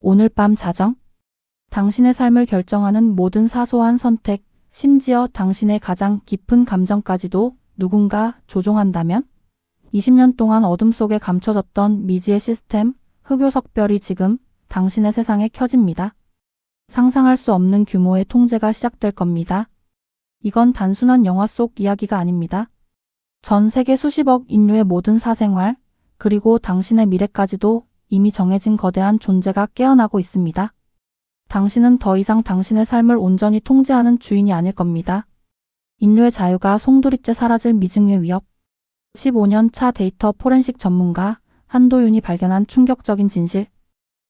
오늘 밤 자정? 당신의 삶을 결정하는 모든 사소한 선택, 심지어 당신의 가장 깊은 감정까지도 누군가 조종한다면? 20년 동안 어둠 속에 감춰졌던 미지의 시스템, 흑요석별이 지금 당신의 세상에 켜집니다. 상상할 수 없는 규모의 통제가 시작될 겁니다. 이건 단순한 영화 속 이야기가 아닙니다. 전 세계 수십억 인류의 모든 사생활, 그리고 당신의 미래까지도 이미 정해진 거대한 존재가 깨어나고 있습니다. 당신은 더 이상 당신의 삶을 온전히 통제하는 주인이 아닐 겁니다. 인류의 자유가 송두리째 사라질 미증의 위협. 15년 차 데이터 포렌식 전문가 한도윤이 발견한 충격적인 진실.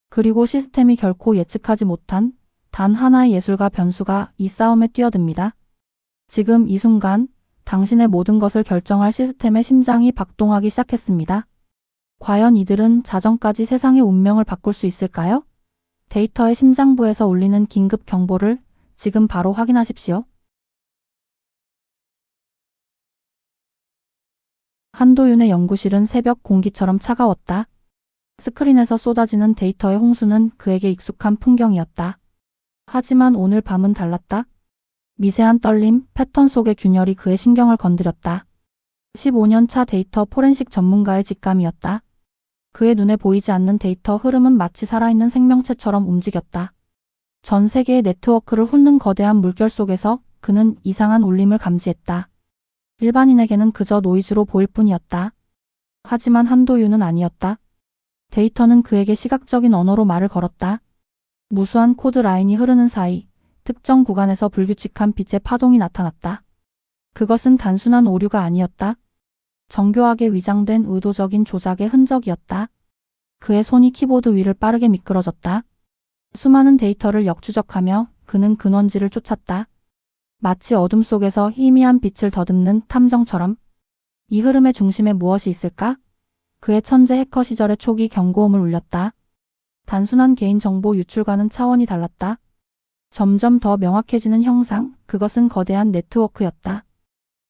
그리고 시스템이 결코 예측하지 못한 단 하나의 예술가 변수가 이 싸움에 뛰어듭니다. 지금 이 순간 당신의 모든 것을 결정할 시스템의 심장이 박동하기 시작했습니다. 과연 이들은 자정까지 세상의 운명을 바꿀 수 있을까요? 데이터의 심장부에서 울리는 긴급 경보를 지금 바로 확인하십시오. 한도윤의 연구실은 새벽 공기처럼 차가웠다. 스크린에서 쏟아지는 데이터의 홍수는 그에게 익숙한 풍경이었다. 하지만 오늘 밤은 달랐다. 미세한 떨림, 패턴 속의 균열이 그의 신경을 건드렸다. 15년 차 데이터 포렌식 전문가의 직감이었다. 그의 눈에 보이지 않는 데이터 흐름은 마치 살아있는 생명체처럼 움직였다. 전 세계의 네트워크를 훑는 거대한 물결 속에서 그는 이상한 울림을 감지했다. 일반인에게는 그저 노이즈로 보일 뿐이었다. 하지만 한도윤은 아니었다. 데이터는 그에게 시각적인 언어로 말을 걸었다. 무수한 코드 라인이 흐르는 사이 특정 구간에서 불규칙한 빛의 파동이 나타났다. 그것은 단순한 오류가 아니었다. 정교하게 위장된 의도적인 조작의 흔적이었다. 그의 손이 키보드 위를 빠르게 미끄러졌다. 수많은 데이터를 역추적하며 그는 근원지를 쫓았다. 마치 어둠 속에서 희미한 빛을 더듬는 탐정처럼. 이 흐름의 중심에 무엇이 있을까? 그의 천재 해커 시절의 초기 경고음을 울렸다. 단순한 개인정보 유출과는 차원이 달랐다. 점점 더 명확해지는 형상, 그것은 거대한 네트워크였다.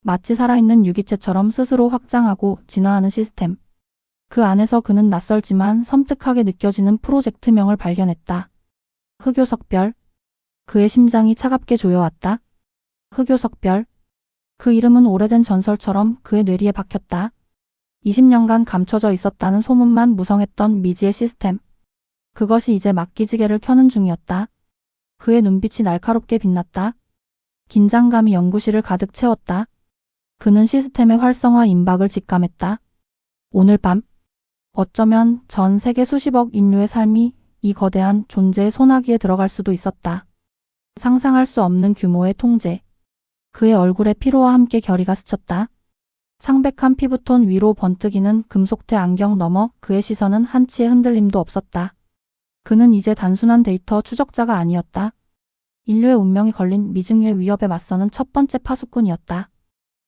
마치 살아있는 유기체처럼 스스로 확장하고 진화하는 시스템. 그 안에서 그는 낯설지만 섬뜩하게 느껴지는 프로젝트명을 발견했다. 흑요석별. 그의 심장이 차갑게 조여왔다. 흑요석별. 그 이름은 오래된 전설처럼 그의 뇌리에 박혔다. 20년간 감춰져 있었다는 소문만 무성했던 미지의 시스템. 그것이 이제 막기지개를 켜는 중이었다. 그의 눈빛이 날카롭게 빛났다. 긴장감이 연구실을 가득 채웠다. 그는 시스템의 활성화 임박을 직감했다. 오늘 밤, 어쩌면 전 세계 수십억 인류의 삶이 이 거대한 존재의 소나기에 들어갈 수도 있었다. 상상할 수 없는 규모의 통제. 그의 얼굴에 피로와 함께 결의가 스쳤다. 창백한 피부톤 위로 번뜩이는 금속태 안경 너머 그의 시선은 한치의 흔들림도 없었다. 그는 이제 단순한 데이터 추적자가 아니었다. 인류의 운명이 걸린 미증유의 위협에 맞서는 첫 번째 파수꾼이었다.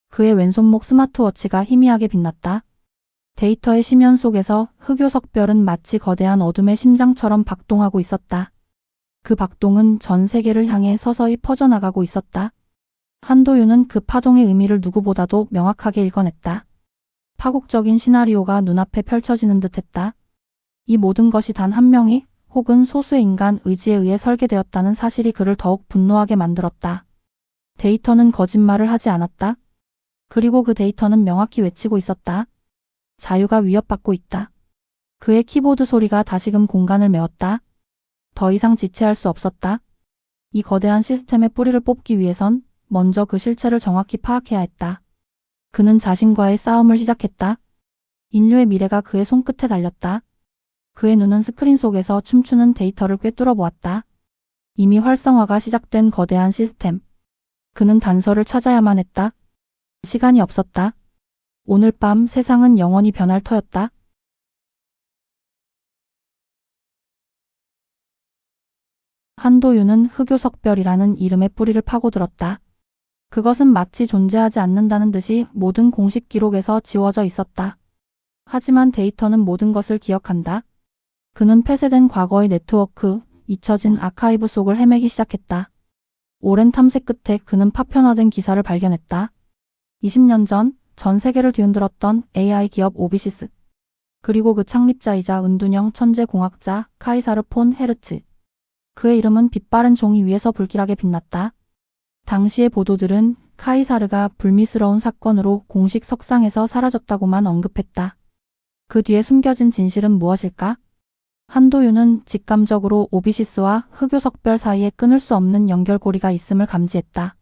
그의 왼손목 스마트워치가 희미하게 빛났다. 데이터의 심연 속에서 흑요석별은 마치 거대한 어둠의 심장처럼 박동하고 있었다. 그 박동은 전 세계를 향해 서서히 퍼져나가고 있었다. 한도윤은 그 파동의 의미를 누구보다도 명확하게 읽어냈다. 파국적인 시나리오가 눈앞에 펼쳐지는 듯했다. 이 모든 것이 단 한 명의 혹은 소수의 인간 의지에 의해 설계되었다는 사실이 그를 더욱 분노하게 만들었다. 데이터는 거짓말을 하지 않았다. 그리고 그 데이터는 명확히 외치고 있었다. 자유가 위협받고 있다. 그의 키보드 소리가 다시금 공간을 메웠다. 더 이상 지체할 수 없었다. 이 거대한 시스템의 뿌리를 뽑기 위해선 먼저 그 실체를 정확히 파악해야 했다. 그는 자신과의 싸움을 시작했다. 인류의 미래가 그의 손끝에 달렸다. 그의 눈은 스크린 속에서 춤추는 데이터를 꿰뚫어 보았다. 이미 활성화가 시작된 거대한 시스템. 그는 단서를 찾아야만 했다. 시간이 없었다. 오늘 밤 세상은 영원히 변할 터였다. 한도윤은 흑요석별이라는 이름의 뿌리를 파고들었다. 그것은 마치 존재하지 않는다는 듯이 모든 공식 기록에서 지워져 있었다. 하지만 데이터는 모든 것을 기억한다. 그는 폐쇄된 과거의 네트워크, 잊혀진 아카이브 속을 헤매기 시작했다. 오랜 탐색 끝에 그는 파편화된 기사를 발견했다. 20년 전 세계를 뒤흔들었던 AI 기업 오비시스. 그리고 그 창립자이자 은둔형 천재공학자 카이사르 폰 헤르츠. 그의 이름은 빛바랜 종이 위에서 불길하게 빛났다. 당시의 보도들은 카이사르가 불미스러운 사건으로 공식 석상에서 사라졌다고만 언급했다. 그 뒤에 숨겨진 진실은 무엇일까? 한도윤은 직감적으로 오비시스와 흑요석별 사이에 끊을 수 없는 연결고리가 있음을 감지했다.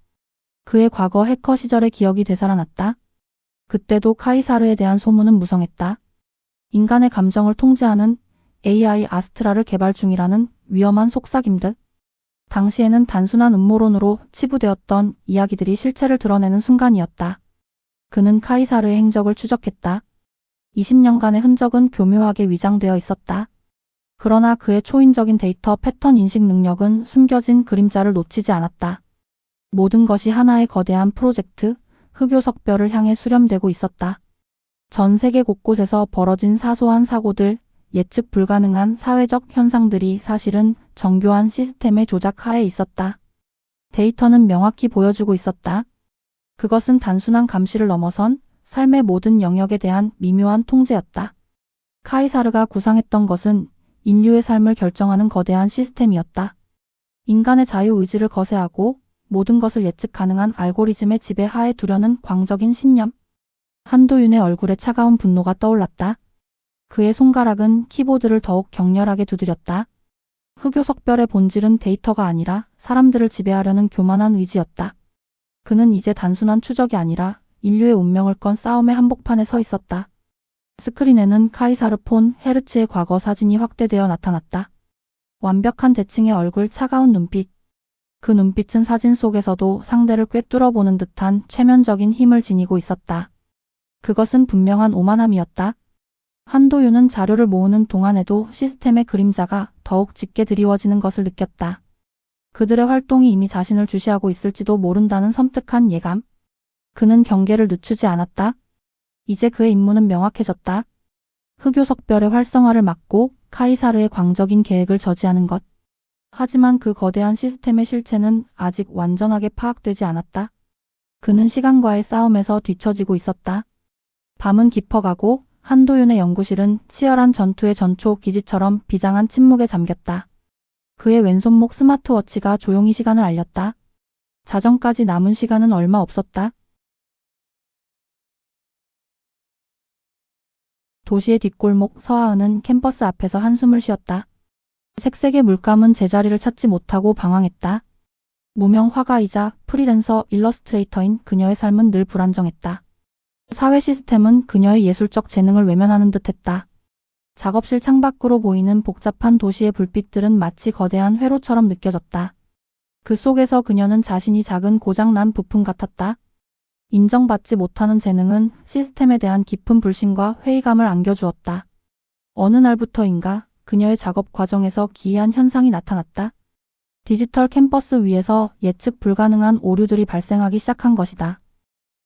그의 과거 해커 시절의 기억이 되살아났다. 그때도 카이사르에 대한 소문은 무성했다. 인간의 감정을 통제하는 AI 아스트라를 개발 중이라는 위험한 속삭임들. 당시에는 단순한 음모론으로 치부되었던 이야기들이 실체를 드러내는 순간이었다. 그는 카이사르의 행적을 추적했다. 20년간의 흔적은 교묘하게 위장되어 있었다. 그러나 그의 초인적인 데이터 패턴 인식 능력은 숨겨진 그림자를 놓치지 않았다. 모든 것이 하나의 거대한 프로젝트, 흑요석별을 향해 수렴되고 있었다. 전 세계 곳곳에서 벌어진 사소한 사고들, 예측 불가능한 사회적 현상들이 사실은 정교한 시스템의 조작 하에 있었다. 데이터는 명확히 보여주고 있었다. 그것은 단순한 감시를 넘어선 삶의 모든 영역에 대한 미묘한 통제였다. 카이사르가 구상했던 것은 인류의 삶을 결정하는 거대한 시스템이었다. 인간의 자유의지를 거세하고 모든 것을 예측 가능한 알고리즘의 지배 하에 두려는 광적인 신념. 한도윤의 얼굴에 차가운 분노가 떠올랐다. 그의 손가락은 키보드를 더욱 격렬하게 두드렸다. 흑요석별의 본질은 데이터가 아니라 사람들을 지배하려는 교만한 의지였다. 그는 이제 단순한 추적이 아니라 인류의 운명을 건 싸움의 한복판에 서 있었다. 스크린에는 카이사르 폰 헤르츠의 과거 사진이 확대되어 나타났다. 완벽한 대칭의 얼굴, 차가운 눈빛. 그 눈빛은 사진 속에서도 상대를 꿰뚫어 보는 듯한 최면적인 힘을 지니고 있었다. 그것은 분명한 오만함이었다. 한도윤은 자료를 모으는 동안에도 시스템의 그림자가 더욱 짙게 드리워지는 것을 느꼈다. 그들의 활동이 이미 자신을 주시하고 있을지도 모른다는 섬뜩한 예감. 그는 경계를 늦추지 않았다. 이제 그의 임무는 명확해졌다. 흑요석별의 활성화를 막고 카이사르의 광적인 계획을 저지하는 것. 하지만 그 거대한 시스템의 실체는 아직 완전하게 파악되지 않았다. 그는 시간과의 싸움에서 뒤처지고 있었다. 밤은 깊어가고 한도윤의 연구실은 치열한 전투의 전초 기지처럼 비장한 침묵에 잠겼다. 그의 왼손목 스마트워치가 조용히 시간을 알렸다. 자정까지 남은 시간은 얼마 없었다. 도시의 뒷골목 서하은은 캠퍼스 앞에서 한숨을 쉬었다. 색색의 물감은 제자리를 찾지 못하고 방황했다. 무명 화가이자 프리랜서 일러스트레이터인 그녀의 삶은 늘 불안정했다. 사회 시스템은 그녀의 예술적 재능을 외면하는 듯했다. 작업실 창밖으로 보이는 복잡한 도시의 불빛들은 마치 거대한 회로처럼 느껴졌다. 그 속에서 그녀는 자신이 작은 고장난 부품 같았다. 인정받지 못하는 재능은 시스템에 대한 깊은 불신과 회의감을 안겨주었다. 어느 날부터인가 그녀의 작업 과정에서 기이한 현상이 나타났다. 디지털 캠퍼스 위에서 예측 불가능한 오류들이 발생하기 시작한 것이다.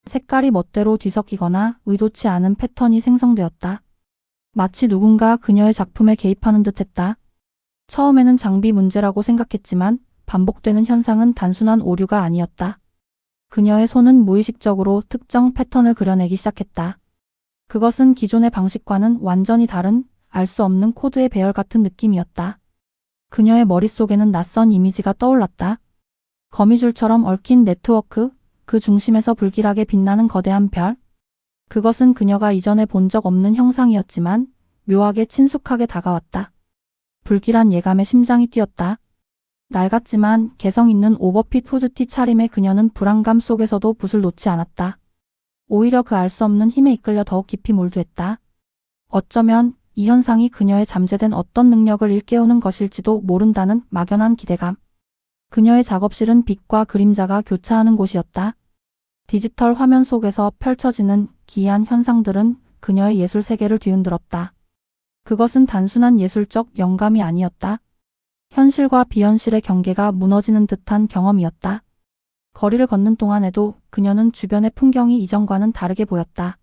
색깔이 멋대로 뒤섞이거나 의도치 않은 패턴이 생성되었다. 마치 누군가 그녀의 작품에 개입하는 듯했다. 처음에는 장비 문제라고 생각했지만 반복되는 현상은 단순한 오류가 아니었다. 그녀의 손은 무의식적으로 특정 패턴을 그려내기 시작했다. 그것은 기존의 방식과는 완전히 다른 알 수 없는 코드의 배열 같은 느낌이었다. 그녀의 머릿속에는 낯선 이미지가 떠올랐다. 거미줄처럼 얽힌 네트워크, 그 중심에서 불길하게 빛나는 거대한 별. 그것은 그녀가 이전에 본 적 없는 형상이었지만 묘하게 친숙하게 다가왔다. 불길한 예감에 심장이 뛰었다. 낡았지만 개성 있는 오버핏 후드티 차림의 그녀는 불안감 속에서도 붓을 놓지 않았다. 오히려 그 알 수 없는 힘에 이끌려 더욱 깊이 몰두했다. 어쩌면 이 현상이 그녀의 잠재된 어떤 능력을 일깨우는 것일지도 모른다는 막연한 기대감. 그녀의 작업실은 빛과 그림자가 교차하는 곳이었다. 디지털 화면 속에서 펼쳐지는 기이한 현상들은 그녀의 예술 세계를 뒤흔들었다. 그것은 단순한 예술적 영감이 아니었다. 현실과 비현실의 경계가 무너지는 듯한 경험이었다. 거리를 걷는 동안에도 그녀는 주변의 풍경이 이전과는 다르게 보였다.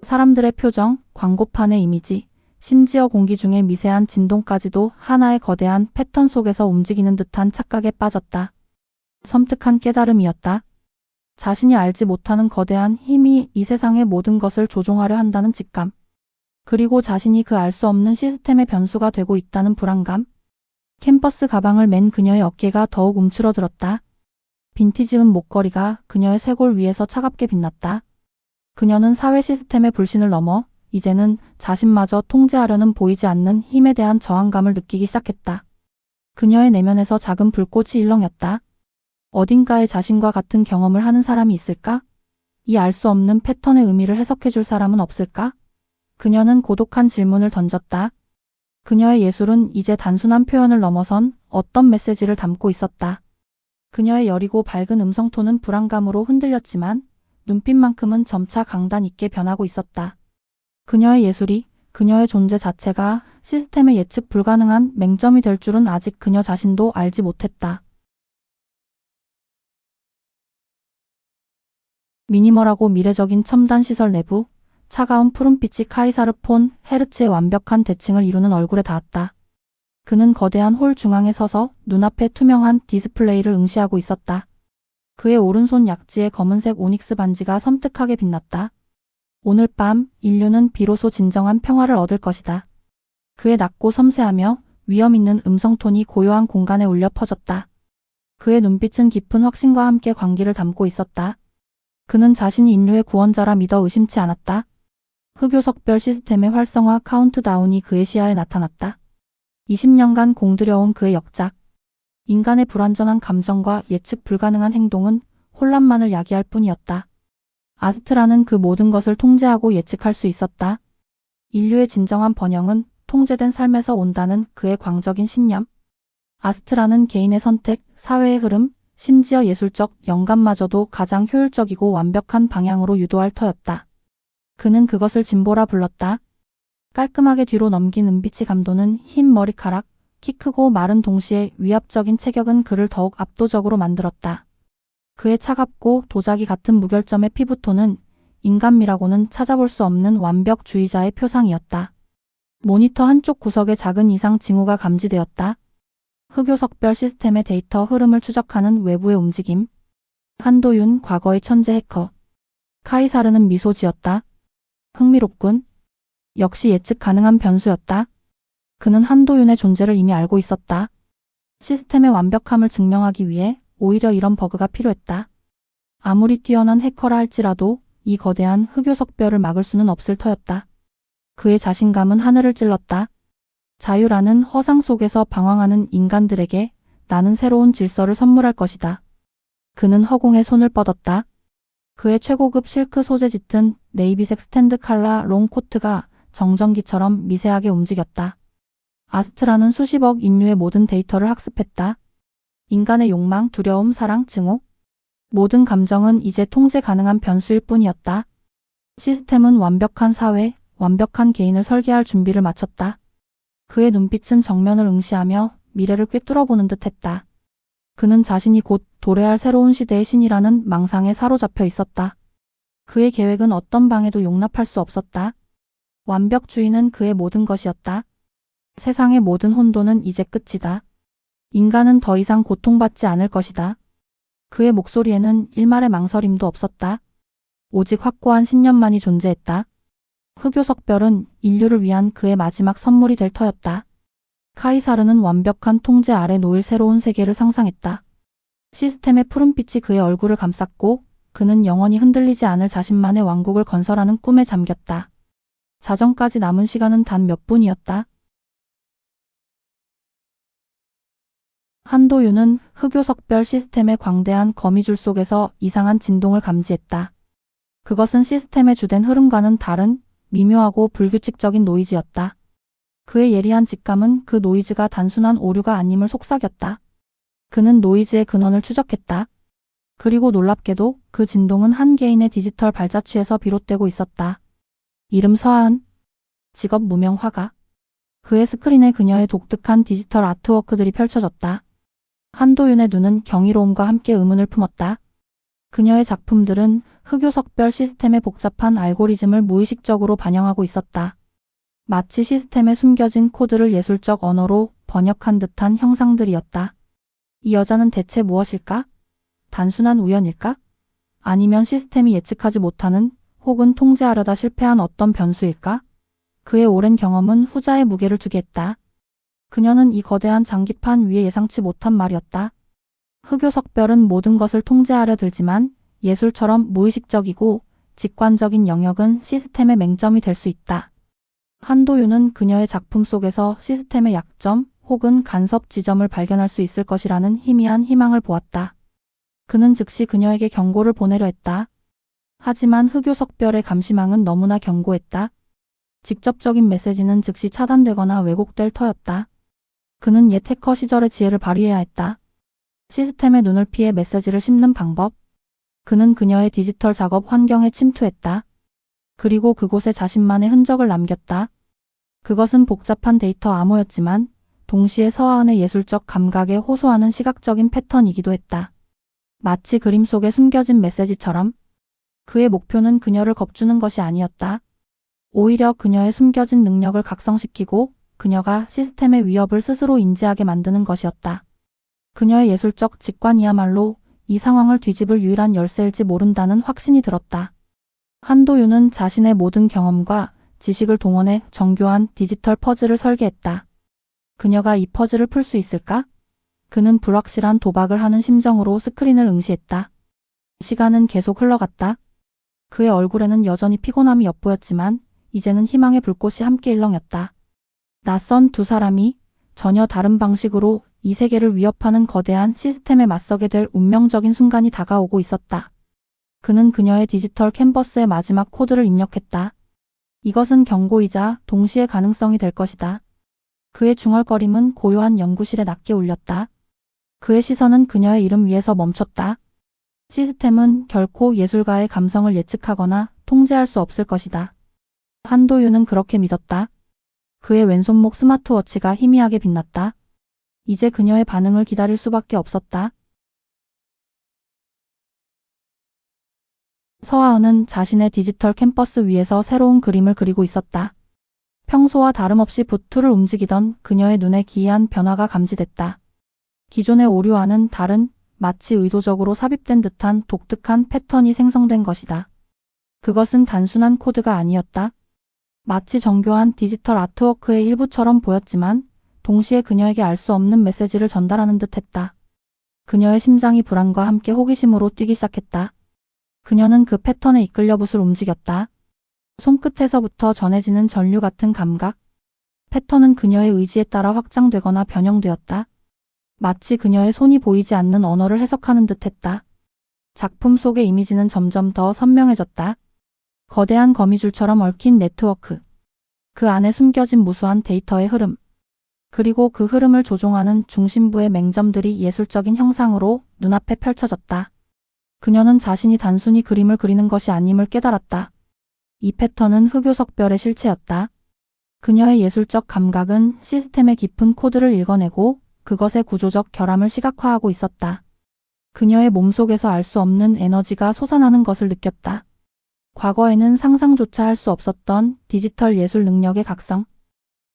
사람들의 표정, 광고판의 이미지, 심지어 공기 중의 미세한 진동까지도 하나의 거대한 패턴 속에서 움직이는 듯한 착각에 빠졌다. 섬뜩한 깨달음이었다. 자신이 알지 못하는 거대한 힘이 이 세상의 모든 것을 조종하려 한다는 직감. 그리고 자신이 그 알 수 없는 시스템의 변수가 되고 있다는 불안감. 캠퍼스 가방을 맨 그녀의 어깨가 더욱 움츠러들었다. 빈티지은 목걸이가 그녀의 쇄골 위에서 차갑게 빛났다. 그녀는 사회 시스템의 불신을 넘어 이제는 자신마저 통제하려는 보이지 않는 힘에 대한 저항감을 느끼기 시작했다. 그녀의 내면에서 작은 불꽃이 일렁였다. 어딘가에 자신과 같은 경험을 하는 사람이 있을까? 이 알 수 없는 패턴의 의미를 해석해줄 사람은 없을까? 그녀는 고독한 질문을 던졌다. 그녀의 예술은 이제 단순한 표현을 넘어선 어떤 메시지를 담고 있었다. 그녀의 여리고 밝은 음성톤은 불안감으로 흔들렸지만 눈빛만큼은 점차 강단 있게 변하고 있었다. 그녀의 예술이, 그녀의 존재 자체가 시스템의 예측 불가능한 맹점이 될 줄은 아직 그녀 자신도 알지 못했다. 미니멀하고 미래적인 첨단 시설 내부, 차가운 푸른빛이 카이사르 폰 헤르츠의 완벽한 대칭을 이루는 얼굴에 닿았다. 그는 거대한 홀 중앙에 서서 눈앞에 투명한 디스플레이를 응시하고 있었다. 그의 오른손 약지에 검은색 오닉스 반지가 섬뜩하게 빛났다. 오늘 밤 인류는 비로소 진정한 평화를 얻을 것이다. 그의 낮고 섬세하며 위험 있는 음성톤이 고요한 공간에 울려 퍼졌다. 그의 눈빛은 깊은 확신과 함께 광기를 담고 있었다. 그는 자신이 인류의 구원자라 믿어 의심치 않았다. 흑요석별 시스템의 활성화 카운트다운이 그의 시야에 나타났다. 20년간 공들여온 그의 역작. 인간의 불완전한 감정과 예측 불가능한 행동은 혼란만을 야기할 뿐이었다. 아스트라는 그 모든 것을 통제하고 예측할 수 있었다. 인류의 진정한 번영은 통제된 삶에서 온다는 그의 광적인 신념. 아스트라는 개인의 선택, 사회의 흐름, 심지어 예술적 영감마저도 가장 효율적이고 완벽한 방향으로 유도할 터였다. 그는 그것을 진보라 불렀다. 깔끔하게 뒤로 넘긴 은빛이 감도는 흰 머리카락, 키 크고 마른 동시에 위압적인 체격은 그를 더욱 압도적으로 만들었다. 그의 차갑고 도자기 같은 무결점의 피부톤은 인간미라고는 찾아볼 수 없는 완벽주의자의 표상이었다. 모니터 한쪽 구석에 작은 이상 징후가 감지되었다. 흑요석별 시스템의 데이터 흐름을 추적하는 외부의 움직임. 한도윤, 과거의 천재 해커. 카이사르는 미소 지었다. 흥미롭군. 역시 예측 가능한 변수였다. 그는 한도윤의 존재를 이미 알고 있었다. 시스템의 완벽함을 증명하기 위해 오히려 이런 버그가 필요했다. 아무리 뛰어난 해커라 할지라도 이 거대한 흑요석별을 막을 수는 없을 터였다. 그의 자신감은 하늘을 찔렀다. 자유라는 허상 속에서 방황하는 인간들에게 나는 새로운 질서를 선물할 것이다. 그는 허공에 손을 뻗었다. 그의 최고급 실크 소재 짙은 네이비색 스탠드 칼라 롱 코트가 정전기처럼 미세하게 움직였다. 아스트라는 수십억 인류의 모든 데이터를 학습했다. 인간의 욕망, 두려움, 사랑, 증오. 모든 감정은 이제 통제 가능한 변수일 뿐이었다. 시스템은 완벽한 사회, 완벽한 개인을 설계할 준비를 마쳤다. 그의 눈빛은 정면을 응시하며 미래를 꿰뚫어보는 듯했다. 그는 자신이 곧 도래할 새로운 시대의 신이라는 망상에 사로잡혀 있었다. 그의 계획은 어떤 방해도 용납할 수 없었다. 완벽주의는 그의 모든 것이었다. 세상의 모든 혼돈은 이제 끝이다. 인간은 더 이상 고통받지 않을 것이다. 그의 목소리에는 일말의 망설임도 없었다. 오직 확고한 신념만이 존재했다. 흑요석별은 인류를 위한 그의 마지막 선물이 될 터였다. 카이사르는 완벽한 통제 아래 놓일 새로운 세계를 상상했다. 시스템의 푸른빛이 그의 얼굴을 감쌌고 그는 영원히 흔들리지 않을 자신만의 왕국을 건설하는 꿈에 잠겼다. 자정까지 남은 시간은 단 몇 분이었다. 한도윤은 흑요석별 시스템의 광대한 거미줄 속에서 이상한 진동을 감지했다. 그것은 시스템의 주된 흐름과는 다른 미묘하고 불규칙적인 노이즈였다. 그의 예리한 직감은 그 노이즈가 단순한 오류가 아님을 속삭였다. 그는 노이즈의 근원을 추적했다. 그리고 놀랍게도 그 진동은 한 개인의 디지털 발자취에서 비롯되고 있었다. 이름 서하은. 직업 무명 화가. 그의 스크린에 그녀의 독특한 디지털 아트워크들이 펼쳐졌다. 한도윤의 눈은 경이로움과 함께 의문을 품었다. 그녀의 작품들은 흑요석별 시스템의 복잡한 알고리즘을 무의식적으로 반영하고 있었다. 마치 시스템에 숨겨진 코드를 예술적 언어로 번역한 듯한 형상들이었다. 이 여자는 대체 무엇일까? 단순한 우연일까? 아니면 시스템이 예측하지 못하는 혹은 통제하려다 실패한 어떤 변수일까? 그의 오랜 경험은 후자의 무게를 두게 했다. 그녀는 이 거대한 장기판 위에 예상치 못한 말이었다. 흑요석별은 모든 것을 통제하려 들지만 예술처럼 무의식적이고 직관적인 영역은 시스템의 맹점이 될 수 있다. 한도윤은 그녀의 작품 속에서 시스템의 약점 혹은 간섭 지점을 발견할 수 있을 것이라는 희미한 희망을 보았다. 그는 즉시 그녀에게 경고를 보내려 했다. 하지만 흑요석별의 감시망은 너무나 견고했다. 직접적인 메시지는 즉시 차단되거나 왜곡될 터였다. 그는 옛 해커 시절의 지혜를 발휘해야 했다. 시스템의 눈을 피해 메시지를 씹는 방법. 그는 그녀의 디지털 작업 환경에 침투했다. 그리고 그곳에 자신만의 흔적을 남겼다. 그것은 복잡한 데이터 암호였지만 동시에 서하은의 예술적 감각에 호소하는 시각적인 패턴이기도 했다. 마치 그림 속에 숨겨진 메시지처럼. 그의 목표는 그녀를 겁주는 것이 아니었다. 오히려 그녀의 숨겨진 능력을 각성시키고 그녀가 시스템의 위협을 스스로 인지하게 만드는 것이었다. 그녀의 예술적 직관이야말로 이 상황을 뒤집을 유일한 열쇠일지 모른다는 확신이 들었다. 한도윤은 자신의 모든 경험과 지식을 동원해 정교한 디지털 퍼즐을 설계했다. 그녀가 이 퍼즐을 풀 수 있을까? 그는 불확실한 도박을 하는 심정으로 스크린을 응시했다. 시간은 계속 흘러갔다. 그의 얼굴에는 여전히 피곤함이 엿보였지만 이제는 희망의 불꽃이 함께 일렁였다. 낯선 두 사람이 전혀 다른 방식으로 이 세계를 위협하는 거대한 시스템에 맞서게 될 운명적인 순간이 다가오고 있었다. 그는 그녀의 디지털 캔버스에 마지막 코드를 입력했다. 이것은 경고이자 동시에 가능성이 될 것이다. 그의 중얼거림은 고요한 연구실에 낮게 울렸다. 그의 시선은 그녀의 이름 위에서 멈췄다. 시스템은 결코 예술가의 감성을 예측하거나 통제할 수 없을 것이다. 한도윤은 그렇게 믿었다. 그의 왼손목 스마트워치가 희미하게 빛났다. 이제 그녀의 반응을 기다릴 수밖에 없었다. 서하은은 자신의 디지털 캠퍼스 위에서 새로운 그림을 그리고 있었다. 평소와 다름없이 붓툴을 움직이던 그녀의 눈에 기이한 변화가 감지됐다. 기존의 오류와는 다른, 마치 의도적으로 삽입된 듯한 독특한 패턴이 생성된 것이다. 그것은 단순한 코드가 아니었다. 마치 정교한 디지털 아트워크의 일부처럼 보였지만 동시에 그녀에게 알 수 없는 메시지를 전달하는 듯했다. 그녀의 심장이 불안과 함께 호기심으로 뛰기 시작했다. 그녀는 그 패턴에 이끌려 붓을 움직였다. 손끝에서부터 전해지는 전류 같은 감각. 패턴은 그녀의 의지에 따라 확장되거나 변형되었다. 마치 그녀의 손이 보이지 않는 언어를 해석하는 듯했다. 작품 속의 이미지는 점점 더 선명해졌다. 거대한 거미줄처럼 얽힌 네트워크. 그 안에 숨겨진 무수한 데이터의 흐름. 그리고 그 흐름을 조종하는 중심부의 맹점들이 예술적인 형상으로 눈앞에 펼쳐졌다. 그녀는 자신이 단순히 그림을 그리는 것이 아님을 깨달았다. 이 패턴은 흑요석별의 실체였다. 그녀의 예술적 감각은 시스템의 깊은 코드를 읽어내고 그것의 구조적 결함을 시각화하고 있었다. 그녀의 몸속에서 알 수 없는 에너지가 솟아나는 것을 느꼈다. 과거에는 상상조차 할 수 없었던 디지털 예술 능력의 각성.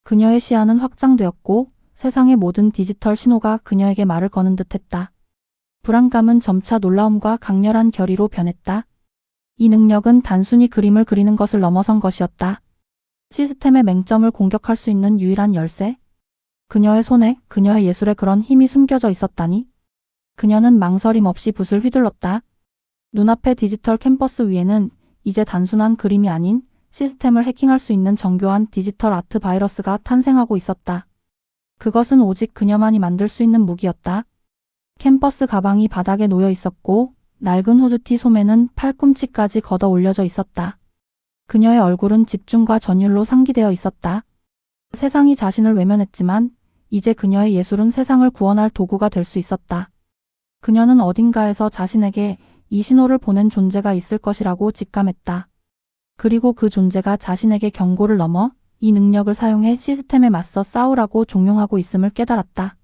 그녀의 시야는 확장되었고 세상의 모든 디지털 신호가 그녀에게 말을 거는 듯했다. 불안감은 점차 놀라움과 강렬한 결의로 변했다. 이 능력은 단순히 그림을 그리는 것을 넘어선 것이었다. 시스템의 맹점을 공격할 수 있는 유일한 열쇠. 그녀의 손에 그녀의 예술에 그런 힘이 숨겨져 있었다니. 그녀는 망설임 없이 붓을 휘둘렀다. 눈앞의 디지털 캠퍼스 위에는 이제 단순한 그림이 아닌 시스템을 해킹할 수 있는 정교한 디지털 아트 바이러스가 탄생하고 있었다. 그것은 오직 그녀만이 만들 수 있는 무기였다. 캠퍼스 가방이 바닥에 놓여 있었고 낡은 후드티 소매는 팔꿈치까지 걷어 올려져 있었다. 그녀의 얼굴은 집중과 전율로 상기되어 있었다. 세상이 자신을 외면했지만 이제 그녀의 예술은 세상을 구원할 도구가 될 수 있었다. 그녀는 어딘가에서 자신에게 이 신호를 보낸 존재가 있을 것이라고 직감했다. 그리고 그 존재가 자신에게 경고를 넘어 이 능력을 사용해 시스템에 맞서 싸우라고 종용하고 있음을 깨달았다.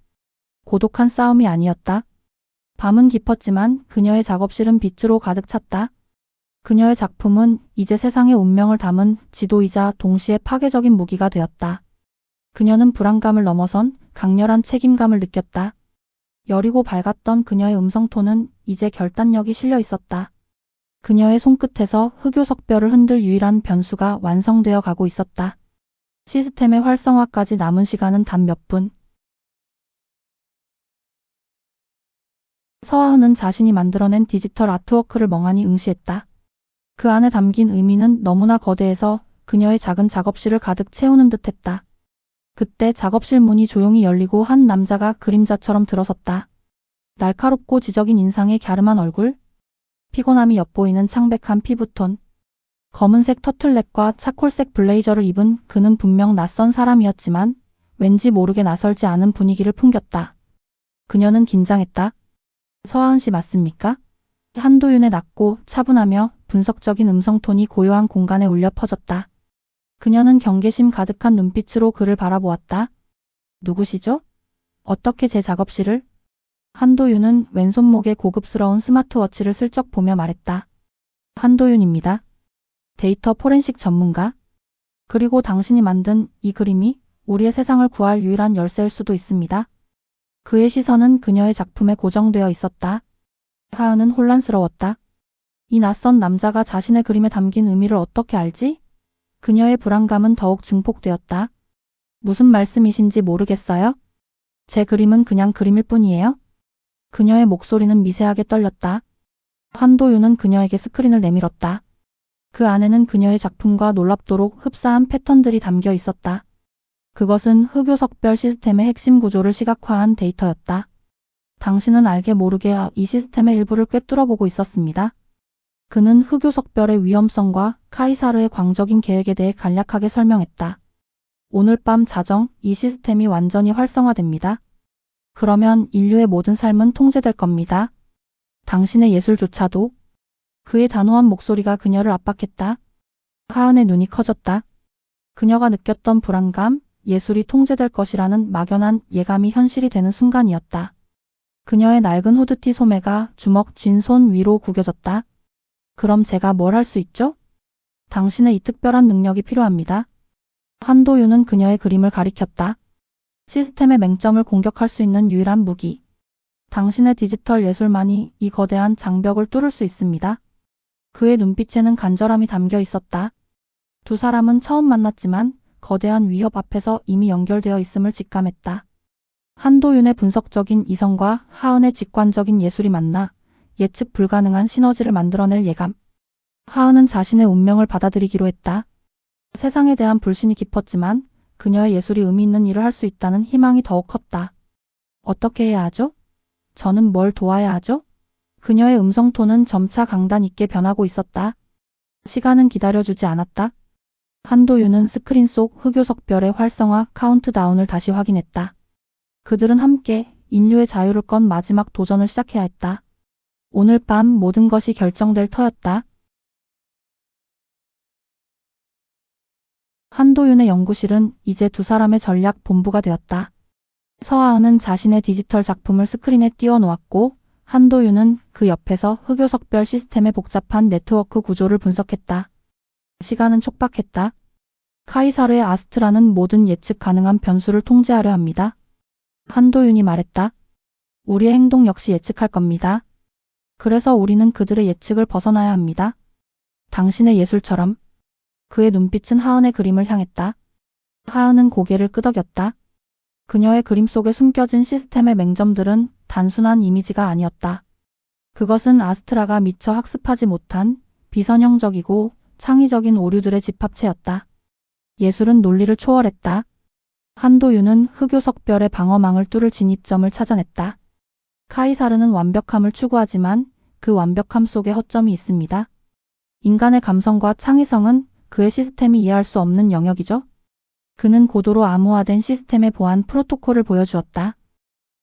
고독한 싸움이 아니었다. 밤은 깊었지만 그녀의 작업실은 빛으로 가득 찼다. 그녀의 작품은 이제 세상의 운명을 담은 지도이자 동시에 파괴적인 무기가 되었다. 그녀는 불안감을 넘어선 강렬한 책임감을 느꼈다. 여리고 밝았던 그녀의 음성톤은 이제 결단력이 실려 있었다. 그녀의 손끝에서 흑요석별을 흔들 유일한 변수가 완성되어 가고 있었다. 시스템의 활성화까지 남은 시간은 단 몇 분. 서하은은 자신이 만들어낸 디지털 아트워크를 멍하니 응시했다. 그 안에 담긴 의미는 너무나 거대해서 그녀의 작은 작업실을 가득 채우는 듯했다. 그때 작업실 문이 조용히 열리고 한 남자가 그림자처럼 들어섰다. 날카롭고 지적인 인상의 갸름한 얼굴, 피곤함이 엿보이는 창백한 피부톤, 검은색 터틀넥과 차콜색 블레이저를 입은 그는 분명 낯선 사람이었지만 왠지 모르게 낯설지 않은 분위기를 풍겼다. 그녀는 긴장했다. 서하은 씨 맞습니까? 한도윤의 낮고 차분하며 분석적인 음성톤이 고요한 공간에 울려 퍼졌다. 그녀는 경계심 가득한 눈빛으로 그를 바라보았다. 누구시죠? 어떻게 제 작업실을? 한도윤은 왼손목에 고급스러운 스마트워치를 슬쩍 보며 말했다. 한도윤입니다. 데이터 포렌식 전문가. 그리고 당신이 만든 이 그림이 우리의 세상을 구할 유일한 열쇠일 수도 있습니다. 그의 시선은 그녀의 작품에 고정되어 있었다. 하은은 혼란스러웠다. 이 낯선 남자가 자신의 그림에 담긴 의미를 어떻게 알지? 그녀의 불안감은 더욱 증폭되었다. 무슨 말씀이신지 모르겠어요? 제 그림은 그냥 그림일 뿐이에요? 그녀의 목소리는 미세하게 떨렸다. 한도윤은 그녀에게 스크린을 내밀었다. 그 안에는 그녀의 작품과 놀랍도록 흡사한 패턴들이 담겨 있었다. 그것은 흑요석별 시스템의 핵심 구조를 시각화한 데이터였다. 당신은 알게 모르게 이 시스템의 일부를 꿰뚫어보고 있었습니다. 그는 흑요석별의 위험성과 카이사르의 광적인 계획에 대해 간략하게 설명했다. 오늘 밤 자정 이 시스템이 완전히 활성화됩니다. 그러면 인류의 모든 삶은 통제될 겁니다. 당신의 예술조차도. 그의 단호한 목소리가 그녀를 압박했다. 하은의 눈이 커졌다. 그녀가 느꼈던 불안감, 예술이 통제될 것이라는 막연한 예감이 현실이 되는 순간이었다. 그녀의 낡은 후드티 소매가 주먹 쥔 손 위로 구겨졌다. 그럼 제가 뭘 할 수 있죠? 당신의 이 특별한 능력이 필요합니다. 한도윤은 그녀의 그림을 가리켰다. 시스템의 맹점을 공격할 수 있는 유일한 무기. 당신의 디지털 예술만이 이 거대한 장벽을 뚫을 수 있습니다. 그의 눈빛에는 간절함이 담겨 있었다. 두 사람은 처음 만났지만 거대한 위협 앞에서 이미 연결되어 있음을 직감했다. 한도윤의 분석적인 이성과 하은의 직관적인 예술이 만나 예측 불가능한 시너지를 만들어낼 예감. 하은은 자신의 운명을 받아들이기로 했다. 세상에 대한 불신이 깊었지만 그녀의 예술이 의미 있는 일을 할 수 있다는 희망이 더욱 컸다. 어떻게 해야 하죠? 저는 뭘 도와야 하죠? 그녀의 음성톤은 점차 강단 있게 변하고 있었다. 시간은 기다려주지 않았다. 한도윤은 스크린 속 흑요석별의 활성화 카운트다운을 다시 확인했다. 그들은 함께 인류의 자유를 건 마지막 도전을 시작해야 했다. 오늘 밤 모든 것이 결정될 터였다. 한도윤의 연구실은 이제 두 사람의 전략 본부가 되었다. 서하은은 자신의 디지털 작품을 스크린에 띄워놓았고 한도윤은 그 옆에서 흑요석별 시스템의 복잡한 네트워크 구조를 분석했다. 시간은 촉박했다. 카이사르의 아스트라는 모든 예측 가능한 변수를 통제하려 합니다. 한도윤이 말했다. 우리의 행동 역시 예측할 겁니다. 그래서 우리는 그들의 예측을 벗어나야 합니다. 당신의 예술처럼. 그의 눈빛은 하은의 그림을 향했다. 하은은 고개를 끄덕였다. 그녀의 그림 속에 숨겨진 시스템의 맹점들은 단순한 이미지가 아니었다. 그것은 아스트라가 미처 학습하지 못한 비선형적이고 창의적인 오류들의 집합체였다. 예술은 논리를 초월했다. 한도윤은 흑요석별의 방어망을 뚫을 진입점을 찾아냈다. 카이사르는 완벽함을 추구하지만 그 완벽함 속에 허점이 있습니다. 인간의 감성과 창의성은 그의 시스템이 이해할 수 없는 영역이죠. 그는 고도로 암호화된 시스템의 보안 프로토콜을 보여주었다.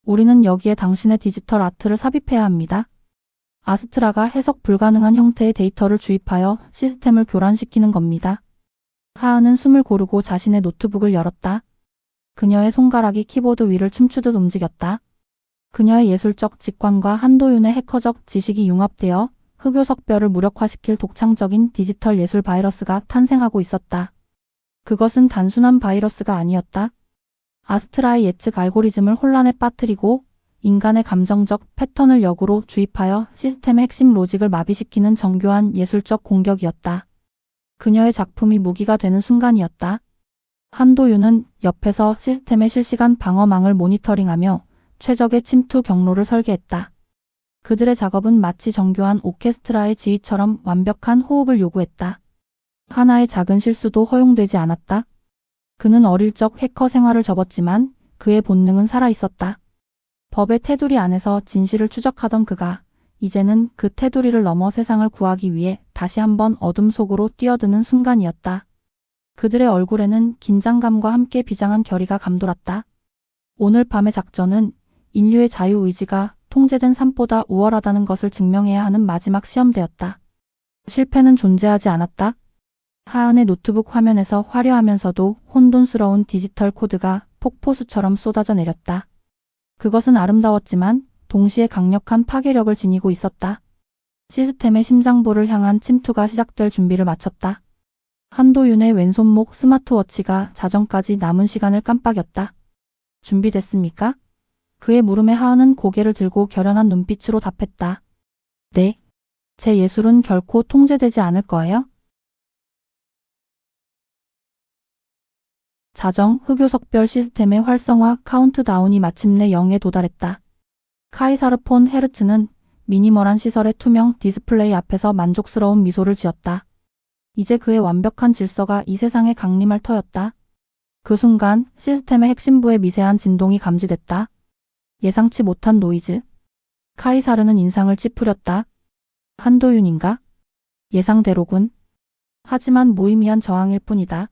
우리는 여기에 당신의 디지털 아트를 삽입해야 합니다. 아스트라가 해석 불가능한 형태의 데이터를 주입하여 시스템을 교란시키는 겁니다. 하은은 숨을 고르고 자신의 노트북을 열었다. 그녀의 손가락이 키보드 위를 춤추듯 움직였다. 그녀의 예술적 직관과 한도윤의 해커적 지식이 융합되어 흑요석별을 무력화시킬 독창적인 디지털 예술 바이러스가 탄생하고 있었다. 그것은 단순한 바이러스가 아니었다. 아스트라의 예측 알고리즘을 혼란에 빠뜨리고 인간의 감정적 패턴을 역으로 주입하여 시스템의 핵심 로직을 마비시키는 정교한 예술적 공격이었다. 그녀의 작품이 무기가 되는 순간이었다. 한도윤은 옆에서 시스템의 실시간 방어망을 모니터링하며 최적의 침투 경로를 설계했다. 그들의 작업은 마치 정교한 오케스트라의 지휘처럼 완벽한 호흡을 요구했다. 하나의 작은 실수도 허용되지 않았다. 그는 어릴 적 해커 생활을 접었지만 그의 본능은 살아있었다. 법의 테두리 안에서 진실을 추적하던 그가 이제는 그 테두리를 넘어 세상을 구하기 위해 다시 한번 어둠 속으로 뛰어드는 순간이었다. 그들의 얼굴에는 긴장감과 함께 비장한 결의가 감돌았다. 오늘 밤의 작전은 인류의 자유의지가 통제된 삶보다 우월하다는 것을 증명해야 하는 마지막 시험대였다. 실패는 존재하지 않았다. 하은의 노트북 화면에서 화려하면서도 혼돈스러운 디지털 코드가 폭포수처럼 쏟아져 내렸다. 그것은 아름다웠지만 동시에 강력한 파괴력을 지니고 있었다. 시스템의 심장부를 향한 침투가 시작될 준비를 마쳤다. 한도윤의 왼손목 스마트워치가 자정까지 남은 시간을 깜빡였다. 준비됐습니까? 그의 물음에 하은은 고개를 들고 결연한 눈빛으로 답했다. 네. 제 예술은 결코 통제되지 않을 거예요. 자정 흑요석별 시스템의 활성화 카운트다운이 마침내 0에 도달했다. 카이사르 폰 헤르츠는 미니멀한 시설의 투명 디스플레이 앞에서 만족스러운 미소를 지었다. 이제 그의 완벽한 질서가 이 세상에 강림할 터였다. 그 순간 시스템의 핵심부에 미세한 진동이 감지됐다. 예상치 못한 노이즈. 카이사르는 인상을 찌푸렸다. 한도윤인가? 예상대로군. 하지만 무의미한 저항일 뿐이다.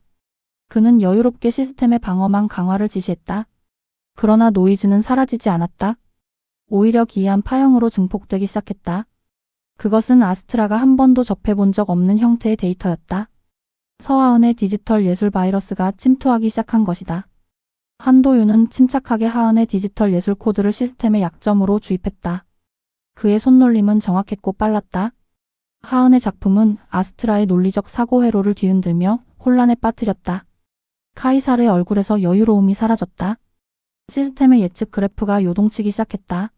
그는 여유롭게 시스템의 방어망 강화를 지시했다. 그러나 노이즈는 사라지지 않았다. 오히려 기이한 파형으로 증폭되기 시작했다. 그것은 아스트라가 한 번도 접해본 적 없는 형태의 데이터였다. 서하은의 디지털 예술 바이러스가 침투하기 시작한 것이다. 한도윤은 침착하게 하은의 디지털 예술 코드를 시스템의 약점으로 주입했다. 그의 손놀림은 정확했고 빨랐다. 하은의 작품은 아스트라의 논리적 사고 회로를 뒤흔들며 혼란에 빠뜨렸다. 카이사르의 얼굴에서 여유로움이 사라졌다. 시스템의 예측 그래프가 요동치기 시작했다.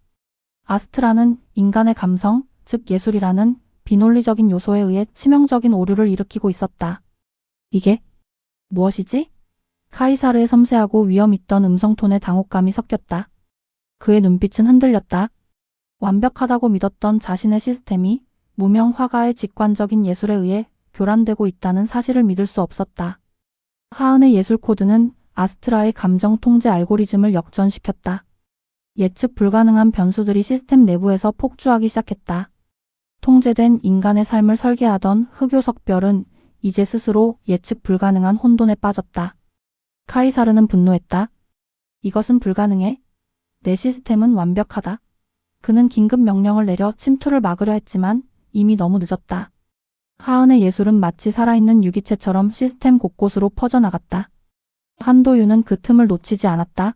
아스트라는 인간의 감성, 즉 예술이라는 비논리적인 요소에 의해 치명적인 오류를 일으키고 있었다. 이게 무엇이지? 카이사르의 섬세하고 위험 있던 음성톤에 당혹감이 섞였다. 그의 눈빛은 흔들렸다. 완벽하다고 믿었던 자신의 시스템이 무명 화가의 직관적인 예술에 의해 교란되고 있다는 사실을 믿을 수 없었다. 하은의 예술 코드는 아스트라의 감정 통제 알고리즘을 역전시켰다. 예측 불가능한 변수들이 시스템 내부에서 폭주하기 시작했다. 통제된 인간의 삶을 설계하던 흑요석별은 이제 스스로 예측 불가능한 혼돈에 빠졌다. 카이사르는 분노했다. 이것은 불가능해. 내 시스템은 완벽하다. 그는 긴급 명령을 내려 침투를 막으려 했지만 이미 너무 늦었다. 하은의 예술은 마치 살아있는 유기체처럼 시스템 곳곳으로 퍼져나갔다. 한도윤은 그 틈을 놓치지 않았다.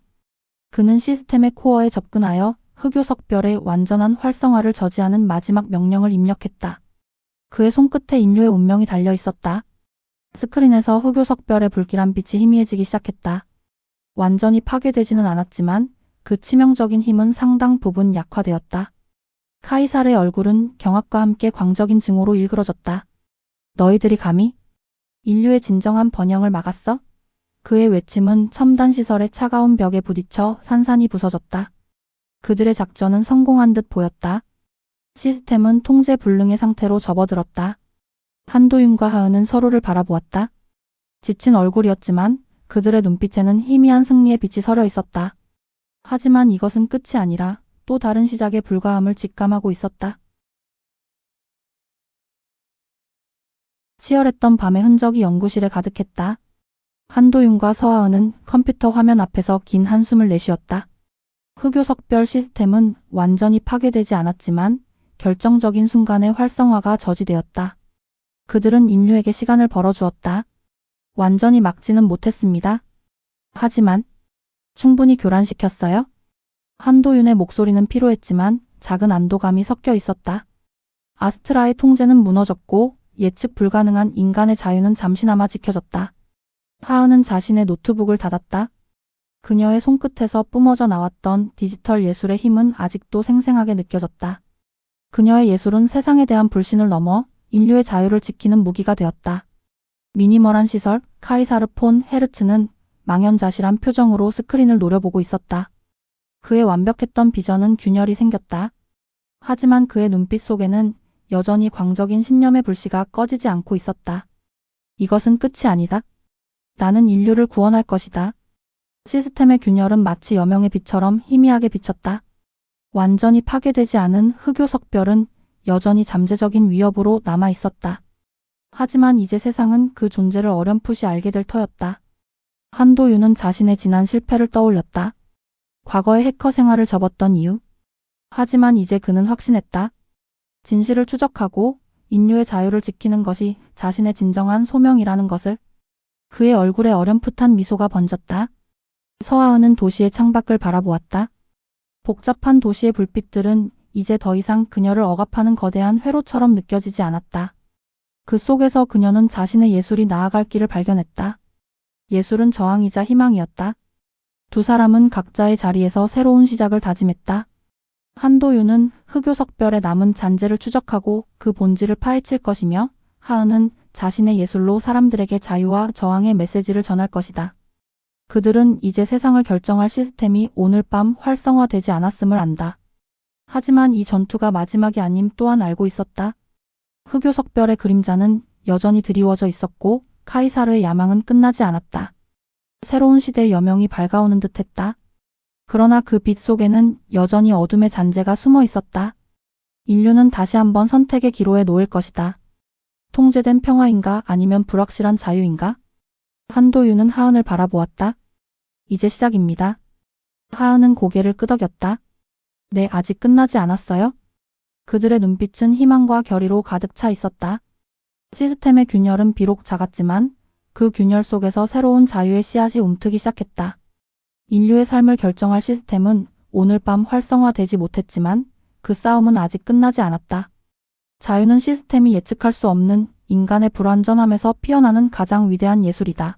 그는 시스템의 코어에 접근하여 흑요석별의 완전한 활성화를 저지하는 마지막 명령을 입력했다. 그의 손끝에 인류의 운명이 달려 있었다. 스크린에서 흑요석별의 불길한 빛이 희미해지기 시작했다. 완전히 파괴되지는 않았지만 그 치명적인 힘은 상당 부분 약화되었다. 카이사르의 얼굴은 경악과 함께 광적인 증오로 일그러졌다. 너희들이 감히? 인류의 진정한 번영을 막았어? 그의 외침은 첨단 시설의 차가운 벽에 부딪혀 산산이 부서졌다. 그들의 작전은 성공한 듯 보였다. 시스템은 통제 불능의 상태로 접어들었다. 한도윤과 하은은 서로를 바라보았다. 지친 얼굴이었지만 그들의 눈빛에는 희미한 승리의 빛이 서려 있었다. 하지만 이것은 끝이 아니라 또 다른 시작에 불과함을 직감하고 있었다. 치열했던 밤의 흔적이 연구실에 가득했다. 한도윤과 서하은은 컴퓨터 화면 앞에서 긴 한숨을 내쉬었다. 흑요석별 시스템은 완전히 파괴되지 않았지만 결정적인 순간에 활성화가 저지되었다. 그들은 인류에게 시간을 벌어주었다. 완전히 막지는 못했습니다. 하지만 충분히 교란시켰어요? 한도윤의 목소리는 피로했지만 작은 안도감이 섞여 있었다. 아스트라의 통제는 무너졌고 예측 불가능한 인간의 자유는 잠시나마 지켜졌다. 하은은 자신의 노트북을 닫았다. 그녀의 손끝에서 뿜어져 나왔던 디지털 예술의 힘은 아직도 생생하게 느껴졌다. 그녀의 예술은 세상에 대한 불신을 넘어 인류의 자유를 지키는 무기가 되었다. 미니멀한 시설, 카이사르 폰 헤르츠는 망연자실한 표정으로 스크린을 노려보고 있었다. 그의 완벽했던 비전은 균열이 생겼다. 하지만 그의 눈빛 속에는 여전히 광적인 신념의 불씨가 꺼지지 않고 있었다. 이것은 끝이 아니다. 나는 인류를 구원할 것이다. 시스템의 균열은 마치 여명의 빛처럼 희미하게 비쳤다. 완전히 파괴되지 않은 흑요 석별은 여전히 잠재적인 위협으로 남아 있었다. 하지만 이제 세상은 그 존재를 어렴풋이 알게 될 터였다. 한도윤은 자신의 지난 실패를 떠올렸다. 과거의 해커 생활을 접었던 이유. 하지만 이제 그는 확신했다. 진실을 추적하고 인류의 자유를 지키는 것이 자신의 진정한 소명이라는 것을. 그의 얼굴에 어렴풋한 미소가 번졌다. 서하은은 도시의 창밖을 바라보았다. 복잡한 도시의 불빛들은 이제 더 이상 그녀를 억압하는 거대한 회로처럼 느껴지지 않았다. 그 속에서 그녀는 자신의 예술이 나아갈 길을 발견했다. 예술은 저항이자 희망이었다. 두 사람은 각자의 자리에서 새로운 시작을 다짐했다. 한도윤은 흑요석별의 남은 잔재를 추적하고 그 본질을 파헤칠 것이며 하은은 자신의 예술로 사람들에게 자유와 저항의 메시지를 전할 것이다. 그들은 이제 세상을 결정할 시스템이 오늘 밤 활성화되지 않았음을 안다. 하지만 이 전투가 마지막이 아님 또한 알고 있었다. 흑요석별의 그림자는 여전히 드리워져 있었고 카이사르의 야망은 끝나지 않았다. 새로운 시대의 여명이 밝아오는 듯했다. 그러나 그 빛 속에는 여전히 어둠의 잔재가 숨어 있었다. 인류는 다시 한번 선택의 기로에 놓일 것이다. 통제된 평화인가 아니면 불확실한 자유인가? 한도윤은 하은을 바라보았다. 이제 시작입니다. 하은은 고개를 끄덕였다. 네, 아직 끝나지 않았어요? 그들의 눈빛은 희망과 결의로 가득 차 있었다. 시스템의 균열은 비록 작았지만 그 균열 속에서 새로운 자유의 씨앗이 움트기 시작했다. 인류의 삶을 결정할 시스템은 오늘 밤 활성화되지 못했지만 그 싸움은 아직 끝나지 않았다. 자유는 시스템이 예측할 수 없는 인간의 불완전함에서 피어나는 가장 위대한 예술이다.